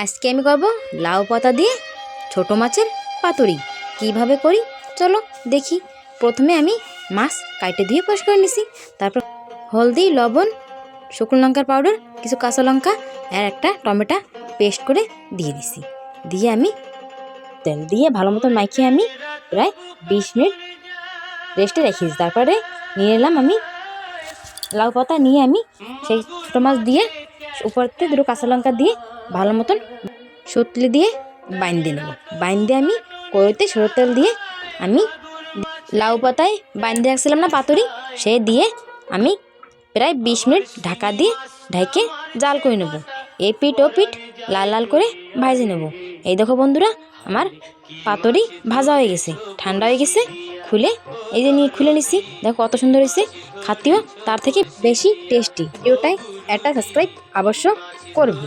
আজকে আমি করব লাউ পাতা দিয়ে ছোট মাছের পাতুরি। কিভাবে করি চলো দেখি। প্রথমে আমি মাছ কাটে ধুয়ে পরিষ্কার করে নিছি। তারপর হলদি, লবণ, শুকনো লঙ্কার পাউডার, কিছু কাঁচা লঙ্কা আর একটা টমেটো পেস্ট করে দিয়ে দিছি। দিয়ে আমি তেল দিয়ে ভালো মতো মাখিয়ে আমি প্রায় 20 মিনিট রেস্টে রেখেছি। তারপরে নিয়ে এলাম আমি লাউ পাতা, নিয়ে আমি সেই ছোটো মাছ দিয়ে উপরতে দুটো কাঁচা লঙ্কা দিয়ে ভালো মতন সুতলি দিয়ে বাইন্দে নেব। বাইন্দে আমি কড়াইতে সরষের তেল দিয়ে আমি লাউ পাতায় বাইন্দে রাখছিলাম না পাতুরি, সে দিয়ে আমি প্রায় 20 মিনিট ঢাকা দিয়ে ঢেকে জাল করে নেব। এই পিঠ ও পিঠ লাল লাল করে ভাজে নেব। এই দেখো বন্ধুরা, আমার পাতুরি ভাজা হয়ে গেছে, ঠান্ডা হয়ে গেছে। খুলে এই যে নিয়ে খুলে নিছি, দেখো কত সুন্দর হয়েছে, খাতেও তার থেকে বেশি টেস্টি। ভিডিওটাই একটা সাবস্ক্রাইব অবশ্য করবে।